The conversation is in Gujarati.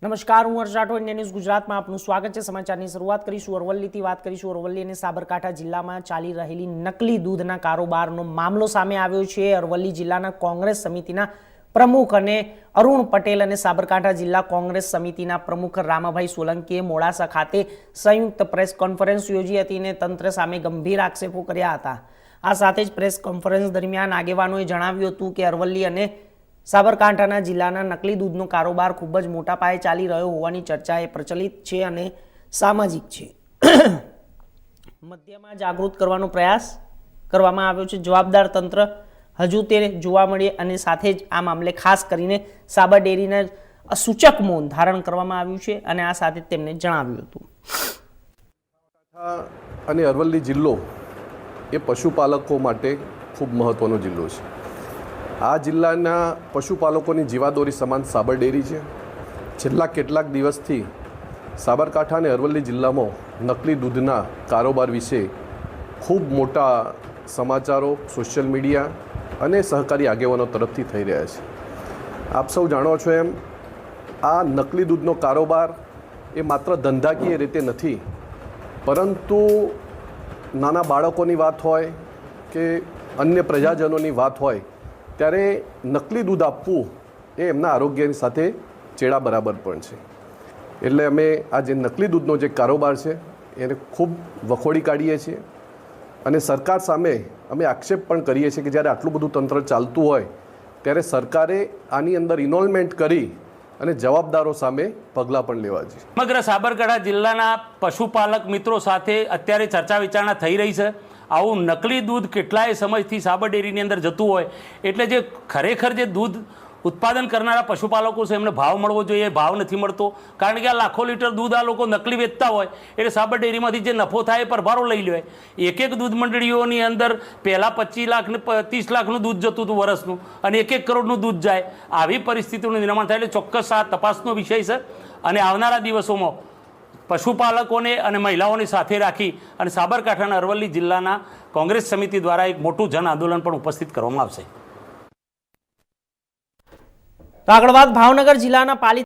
નમસ્કાર, હું હર્ષ રાઠોડ, ઇન્ડિયા ન્યૂઝ ગુજરાતમાં આપનું સ્વાગત છે। સમાચારની શરૂઆત કરીશું અરવલ્લીથી। વાત કરીશું અરવલ્લી અને સાબરકાંઠા જિલ્લામાં ચાલી રહેલી નકલી દૂધના કારોબારનો મામલો સામે આવ્યો છે। અરવલ્લી જિલ્લાના કોંગ્રેસ સમિતિના પ્રમુખ અને અરુણ પટેલ અને સાબરકાંઠા જિલ્લા કોંગ્રેસ સમિતિના પ્રમુખ રામાભાઈ સોલંકીએ મોડાસા ખાતે સંયુક્ત પ્રેસ કોન્ફરન્સ યોજી હતી અને તંત્ર સામે ગંભીર આક્ષેપો કર્યા હતા। આ સાથે જ પ્રેસ કોન્ફરન્સ દરમિયાન આગેવાનોએ જણાવ્યું હતું કે અરવલ્લી અને સાબરકાંઠાના જિલ્લાના નકલી દૂધનો કારોબાર ખૂબ જ મોટા પાયે ચાલી રહ્યો હોવાની ચર્ચા એ પ્રચલિત છે અને સામાજિક છે। મધ્યમાં જાગૃત કરવાનો પ્રયાસ કરવામાં આવ્યો છે। જવાબદાર તંત્ર હજુ તે જોવા મળે અને સાથે જ આ મામલે ખાસ કરીને સાબર ડેરીના સૂચક મૌન ધારણ કરવામાં આવ્યું છે અને આ સાથે તેમને જણાવ્યું હતું। અને અરવલ્લી જિલ્લો એ પશુપાલકો માટે ખૂબ મહત્વનો જિલ્લો છે। આ જિલ્લાના પશુપાલકોની જીવાદોરી સમાન સાબર ડેરી છે। છેલ્લા કેટલાક દિવસથી સાબરકાંઠા અને અરવલ્લી જિલ્લામાં નકલી દૂધના કારોબાર વિશે ખૂબ મોટા સમાચારો સોશિયલ મીડિયા અને સહકારી આગેવાનો તરફથી થઈ રહ્યા છે। આપ સૌ જાણો છો એમ આ નકલી દૂધનો કારોબાર એ માત્ર ધંધાકીય રીતે નથી, પરંતુ નાના બાળકોની વાત હોય કે અન્ય પ્રજાજનોની વાત હોય ત્યારે નકલી દૂધ આપવું એ એમના આરોગ્યની સાથે ચેડા બરાબર પણ છે। એટલે અમે આ જે નકલી દૂધનો જે કારોબાર છે એને ખૂબ વખોડી કાઢીએ છીએ અને સરકાર સામે અમે આક્ષેપ પણ કરીએ છીએ કે જ્યારે આટલું બધું તંત્ર ચાલતું હોય ત્યારે સરકારે આની અંદર ઇન્વોલ્વમેન્ટ કરી અને જવાબદારો સામે પગલાં પણ લેવા જોઈએ। સમગ્ર સાબરકાંઠા જિલ્લાના પશુપાલક મિત્રો સાથે અત્યારે ચર્ચા વિચારણા થઈ રહી છે। આવું નકલી દૂધ કેટલાય સમયથી સાબર ડેરીની અંદર જતું હોય એટલે જે ખરેખર જે દૂધ ઉત્પાદન કરનારા પશુપાલકો છે એમને ભાવ મળવો જોઈએ, ભાવ નથી મળતો। કારણ કે આ લાખો લીટર દૂધ આ લોકો નકલી વેચતા હોય એટલે સાબર ડેરીમાંથી જે નફો થાય એ પરભારો લઈ લે। એક એક દૂધ મંડળીઓની અંદર પહેલાં 25 લાખ ને 30 લાખનું દૂધ જતું હતું વર્ષનું અને 1 કરોડનું દૂધ જાય। આવી પરિસ્થિતિનું નિર્માણ થાય એટલે ચોક્કસ આ તપાસનો વિષય છે અને આવનારા દિવસોમાં પશુપાલકોને અને મહિલાઓની સાથે રાખી અને સાબરકાંઠા અને અરવલ્લી જિલ્લાના કોંગ્રેસ સમિતિ દ્વારા એક મોટું જન આંદોલન પણ ઉપસ્થિત કરવામાં આવશે। આગળ વાત ભાવનગર જિલ્લાના પાલી